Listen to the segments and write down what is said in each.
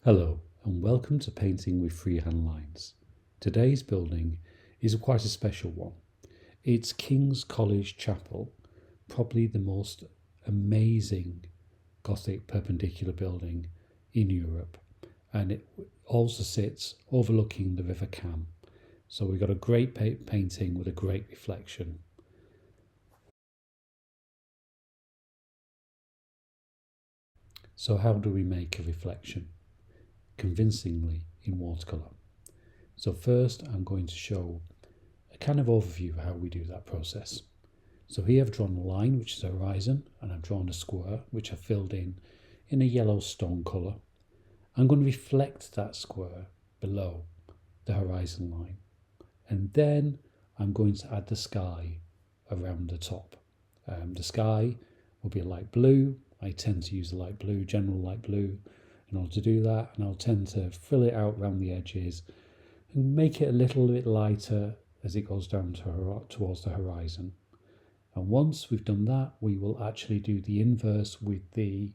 Hello and welcome to Painting with Freehand Lines. Today's building is quite a special one. It's King's College Chapel, probably the most amazing Gothic perpendicular building in Europe, and it also sits overlooking the River Cam. So we've got a great painting with a great reflection. So how do we make a reflection? Convincingly in watercolour. So first I'm going to show a kind of overview of how we do that process. So here I've drawn a line which is a horizon, and I've drawn a square which I've filled in a yellow stone colour. I'm going to reflect that square below the horizon line, and then I'm going to add the sky around the top. The sky will be a light blue. I tend to use a light blue, general light blue, in order to do that, and I'll tend to fill it out around the edges and make it a little bit lighter as it goes down towards the horizon. And once we've done that, we will actually do the inverse with the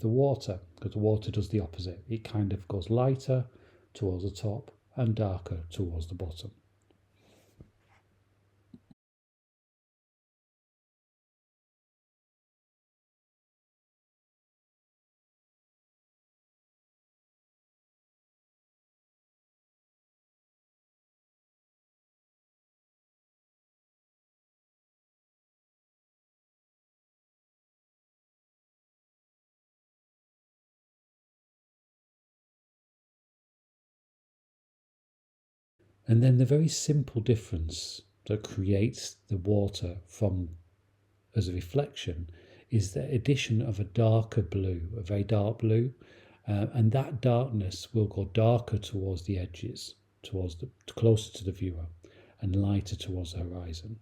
water, because the water does the opposite. It kind of goes lighter towards the top and darker towards the bottom. And then the very simple difference that creates the water from as a reflection is the addition of a darker blue, a very dark blue, and that darkness will go darker towards the edges, closer to the viewer, and lighter towards the horizon.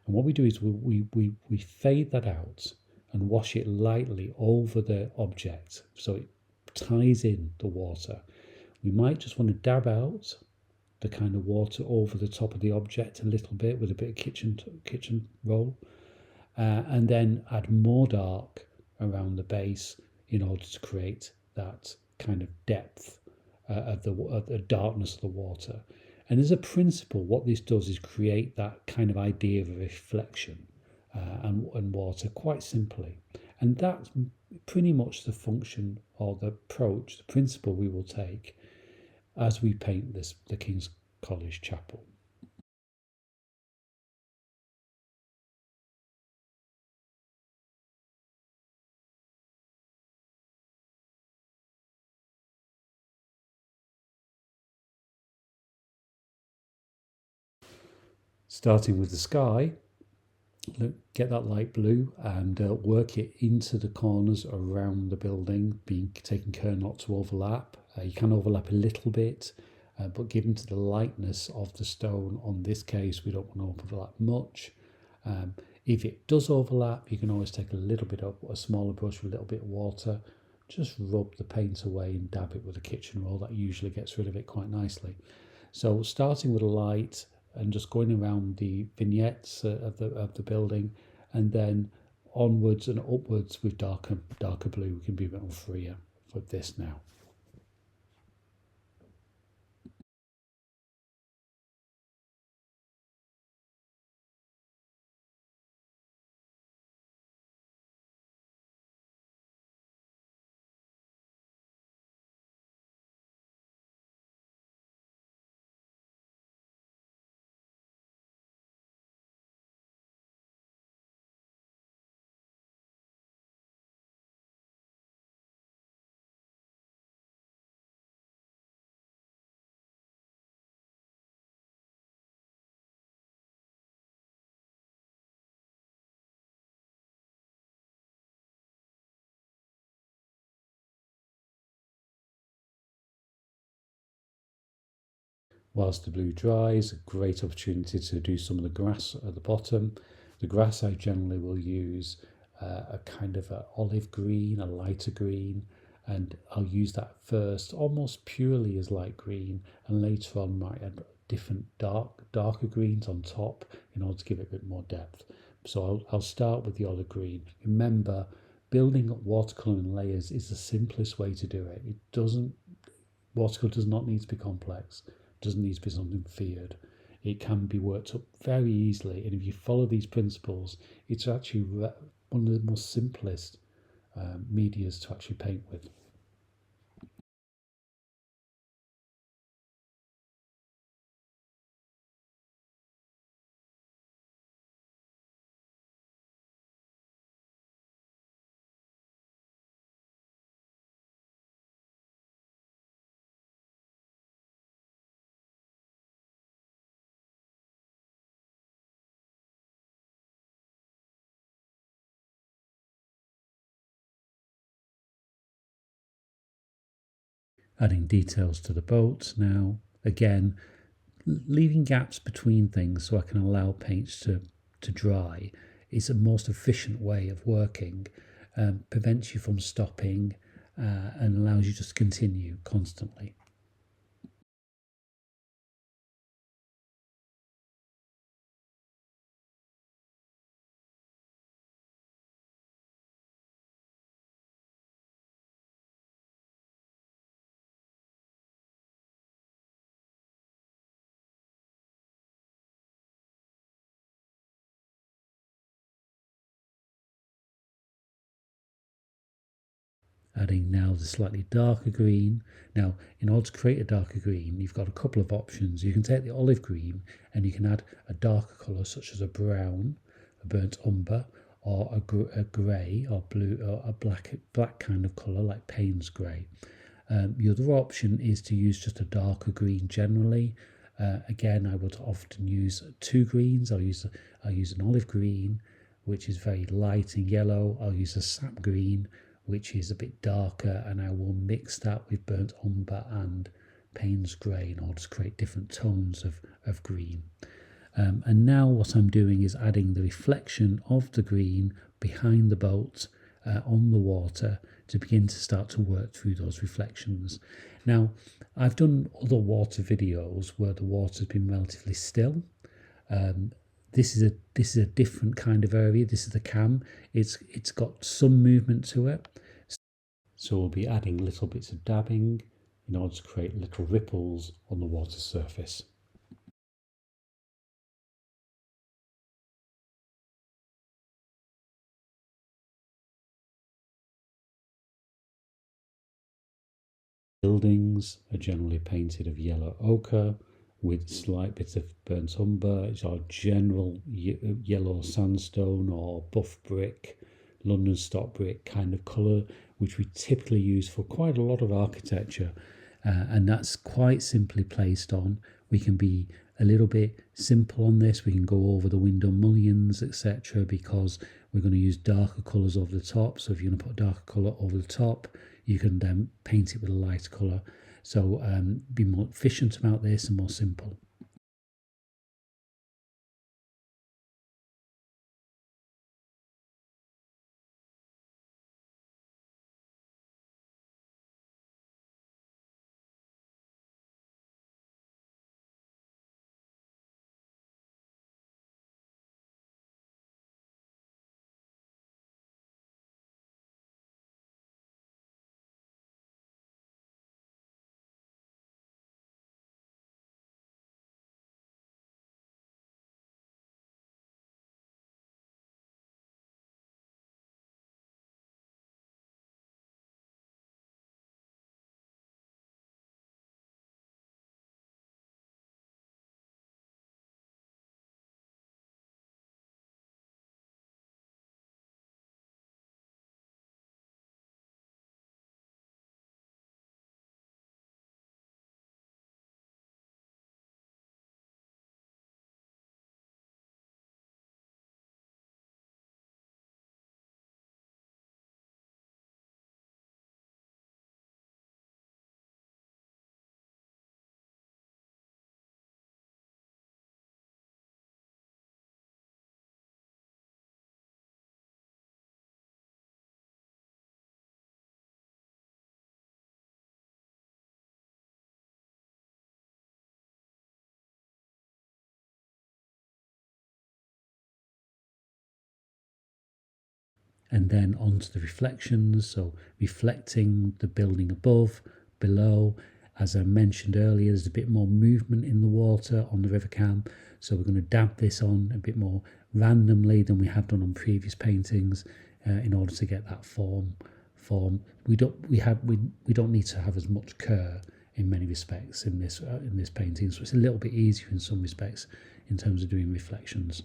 And what we do is we fade that out and wash it lightly over the object so it ties in the water. We might just want to dab out the kind of water over the top of the object a little bit with a bit of kitchen roll, and then add more dark around the base in order to create that kind of depth of the darkness of the water. And as a principle, what this does is create that kind of idea of a reflection and water quite simply. And that's pretty much the function or the approach, the principle we will take as we paint the King's College Chapel. Starting with the sky, get that light blue and work it into the corners around the building, taking care not to overlap. You can overlap a little bit, but given to the lightness of the stone, on this case, we don't want to overlap much. If it does overlap, you can always take a little bit of a smaller brush with a little bit of water, just rub the paint away and dab it with a kitchen roll. That usually gets rid of it quite nicely. So starting with a light and just going around the vignettes of the building, and then onwards and upwards with darker blue. We can be a bit more freer for this now. Whilst the blue dries, a great opportunity to do some of the grass at the bottom. The grass I generally will use a kind of an olive green, a lighter green, and I'll use that first almost purely as light green, and later on might add different darker greens on top in order to give it a bit more depth. So I'll start with the olive green. Remember, building up watercolour in layers is the simplest way to do it. It doesn't Watercolour does not need to be complex, doesn't need to be something feared. It can be worked up very easily, and if you follow these principles, it's actually one of the most simplest medias to actually paint with. Adding details to the boat now. Again, leaving gaps between things so I can allow paints to dry is the most efficient way of working. Prevents you from stopping and allows you just to continue constantly. Adding now the slightly darker green. Now, in order to create a darker green, you've got a couple of options. You can take the olive green and you can add a darker colour such as a brown, a burnt umber, or a grey or blue or a black kind of colour like Payne's grey. The other option is to use just a darker green generally. Again, I would often use two greens. I'll use an olive green, which is very light in yellow. I'll use a sap green, which is a bit darker, and I will mix that with burnt umber and Payne's grey in order to create different tones of green. And now what I'm doing is adding the reflection of the green behind the boat on the water to begin to start to work through those reflections. Now, I've done other water videos where the water's been relatively still. This is a different kind of area. This is the cam. It's got some movement to it. So we'll be adding little bits of dabbing in order to create little ripples on the water surface. Buildings are generally painted of yellow ochre with slight bits of burnt umber. It's our general yellow sandstone or buff brick, London stock brick kind of colour, which we typically use for quite a lot of architecture. And that's quite simply placed on. We can be a little bit simple on this. We can go over the window mullions, etc., because we're going to use darker colours over the top. So if you're going to put a darker colour over the top, you can then paint it with a light colour. So be more efficient about this and more simple. And then onto the reflections, so reflecting the building above, below, As I mentioned earlier, there's a bit more movement in the water on the river cam, so we're going to dab this on a bit more randomly than we have done on previous paintings in order to get that form. We don't need to have as much cur in many respects in this painting, so it's a little bit easier in some respects in terms of doing reflections.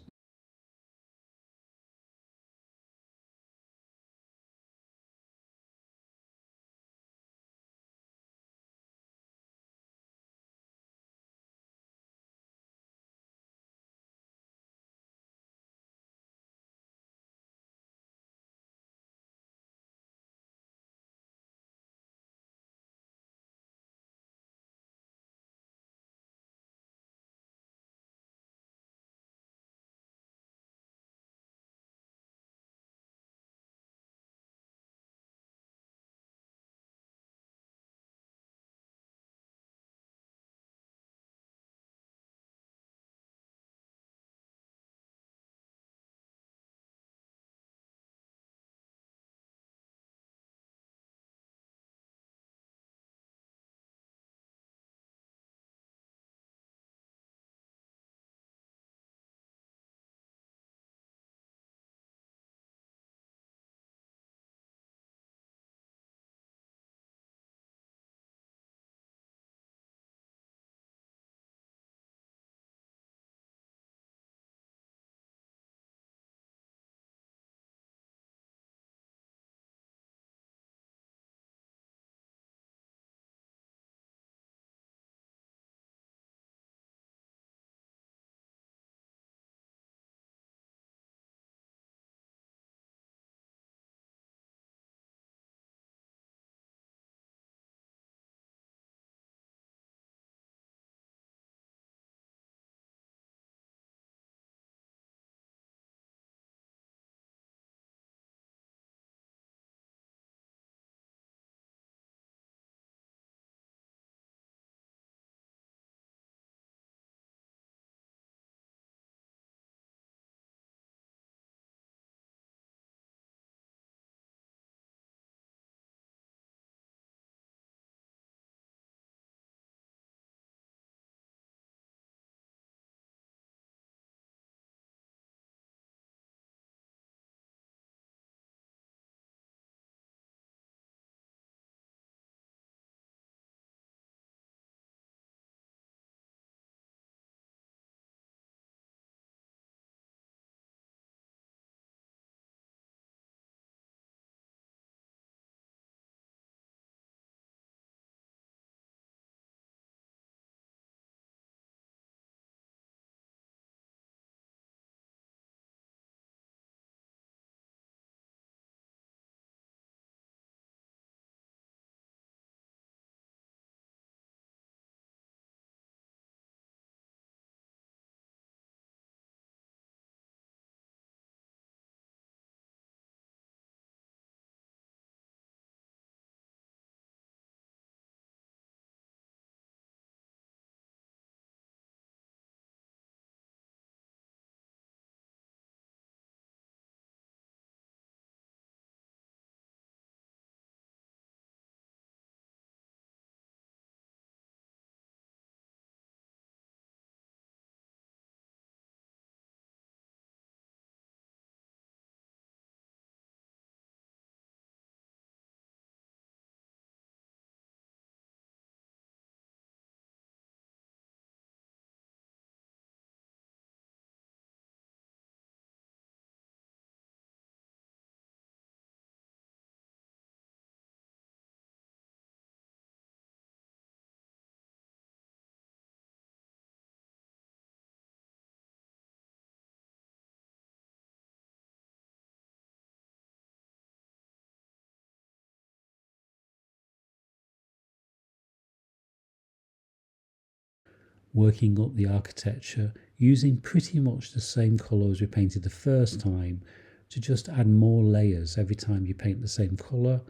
Working up the architecture using pretty much the same colour as we painted the first time, to just add more layers every time you paint the same colour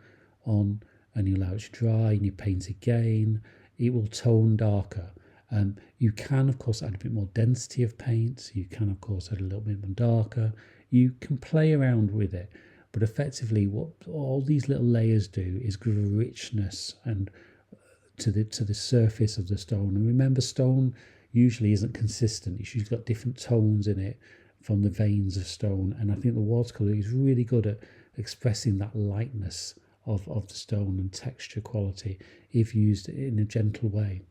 on and you allow it to dry and you paint again, it will tone darker. You can of course add a bit more density of paint, you can of course add a little bit more darker, you can play around with it, but effectively what all these little layers do is give a richness and to the surface of the stone. And remember, stone usually isn't consistent. It's usually got different tones in it from the veins of stone. And I think the watercolour is really good at expressing that lightness of the stone and texture quality if used in a gentle way.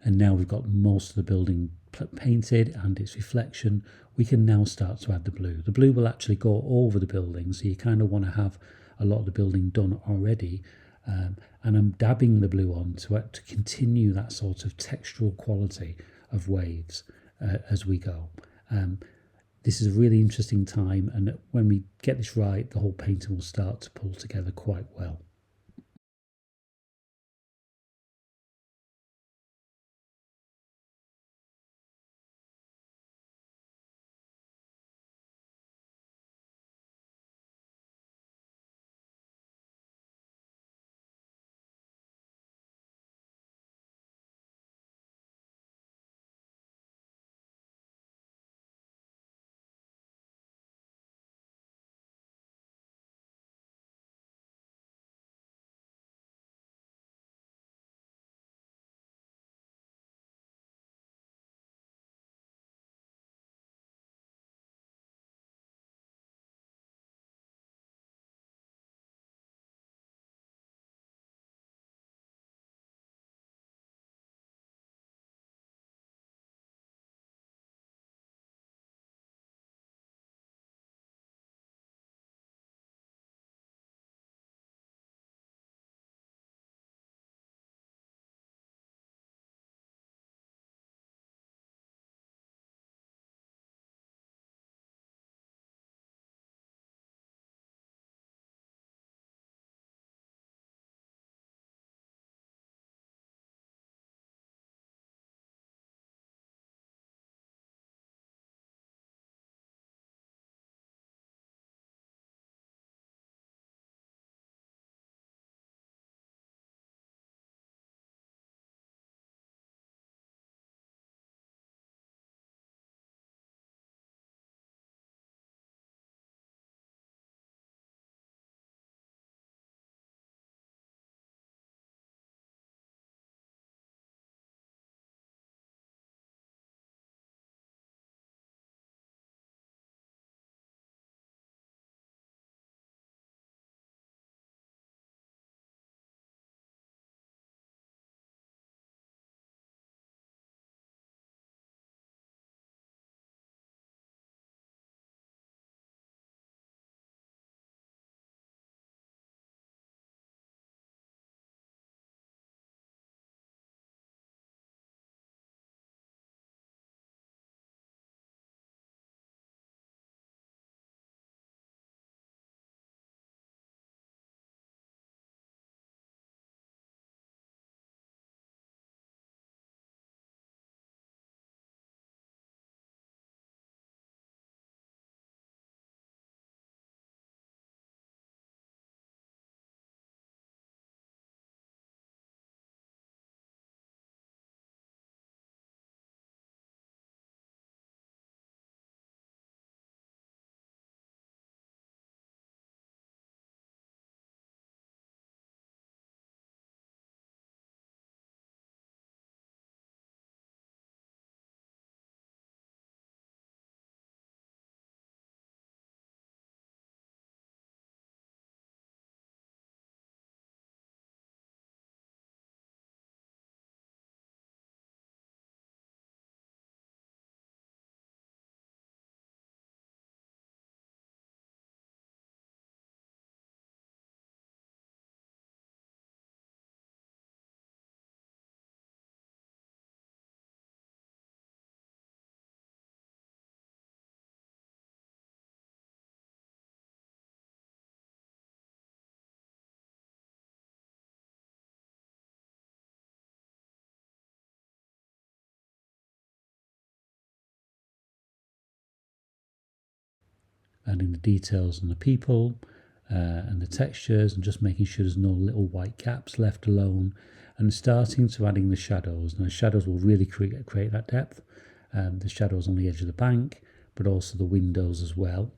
And now we've got most of the building painted and its reflection, we can now start to add the blue. The blue will actually go over the building, so you kind of want to have a lot of the building done already and I'm dabbing the blue on to continue that sort of textural quality of waves as we go. This is a really interesting time, and when we get this right, the whole painting will start to pull together quite well. Adding the details on the people and the textures, and just making sure there's no little white gaps left alone, and starting to adding the shadows. Now shadows will really create that depth. The shadows on the edge of the bank, but also the windows as well.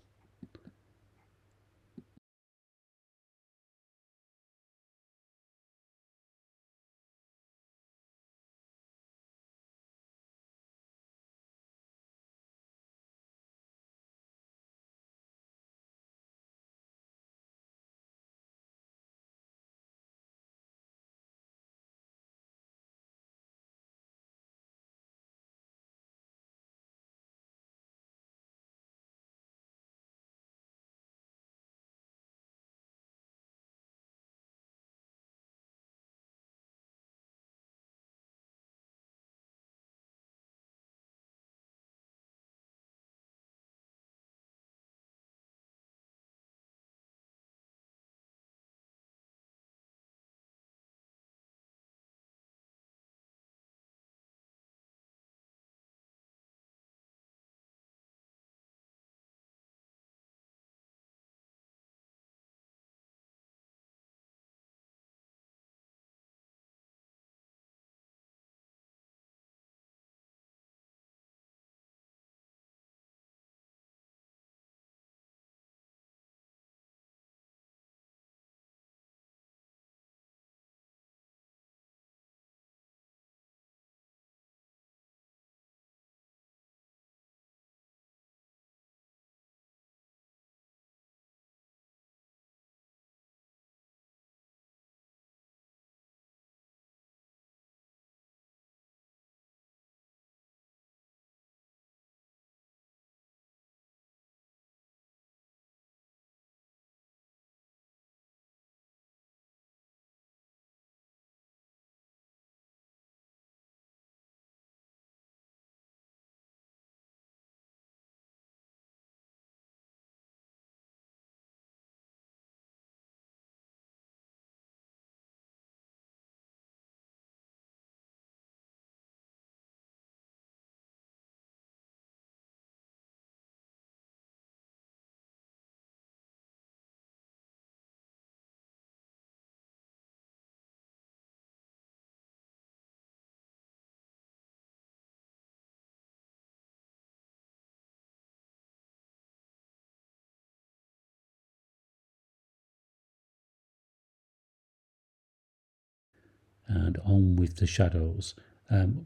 and on with the shadows,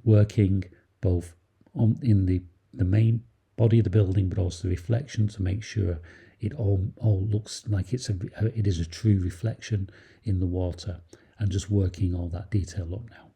working both in the main body of the building, but also the reflection to make sure it all looks like it is a true reflection in the water, and just working all that detail up now.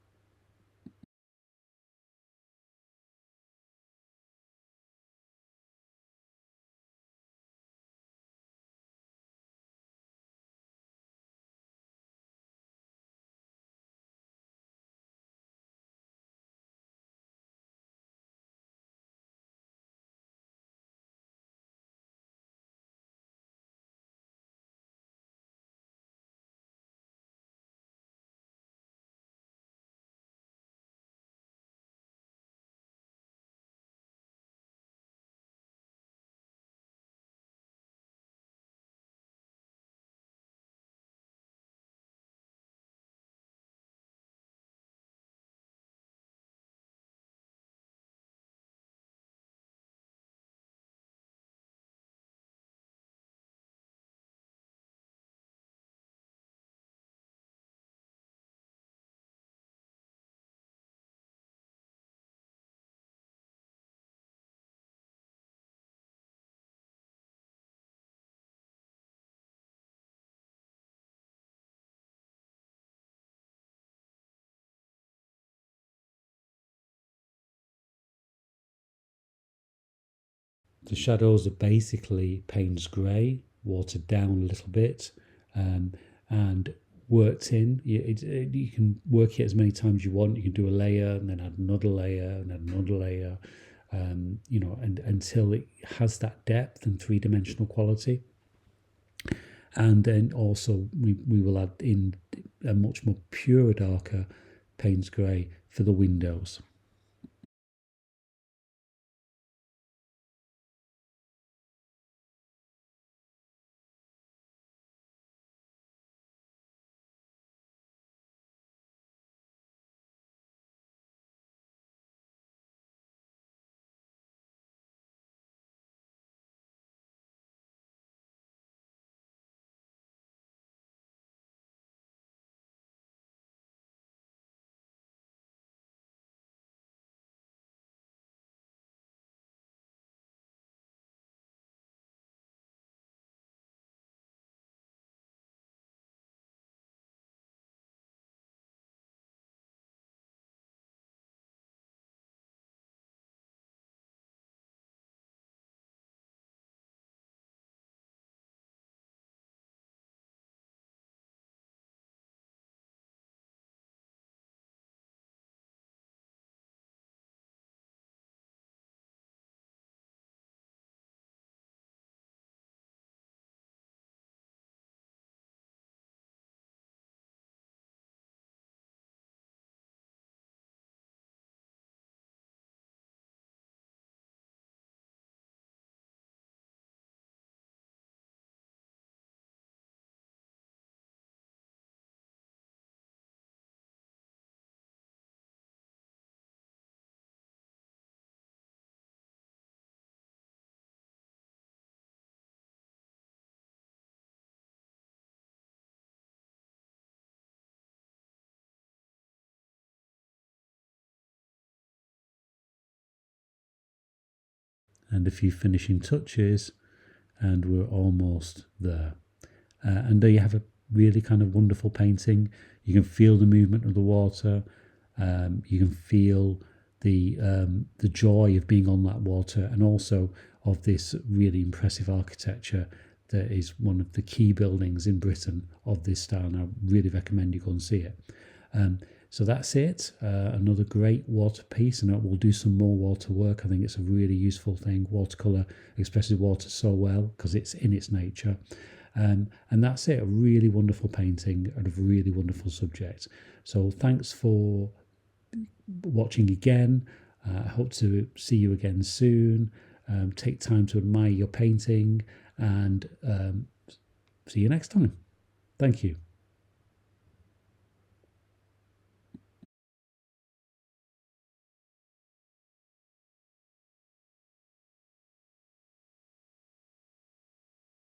The shadows are basically Payne's grey, watered down a little bit, um, and worked in. You can work it as many times you want. You can do a layer and then add another layer and add another layer, and until it has that depth and three-dimensional quality. And then also we will add in a much more pure, darker Payne's grey for the windows. And a few finishing touches, and we're almost there. And there you have a really kind of wonderful painting. You can feel the movement of the water. You can feel the joy of being on that water, and also of this really impressive architecture that is one of the key buildings in Britain of this style. And I really recommend you go and see it. So that's it. Another great water piece, and we'll do some more water work. I think it's a really useful thing. Watercolour expresses water so well because it's in its nature. And that's it. A really wonderful painting and a really wonderful subject. So thanks for watching again. I hope to see you again soon. Take time to admire your painting, and see you next time. Thank you.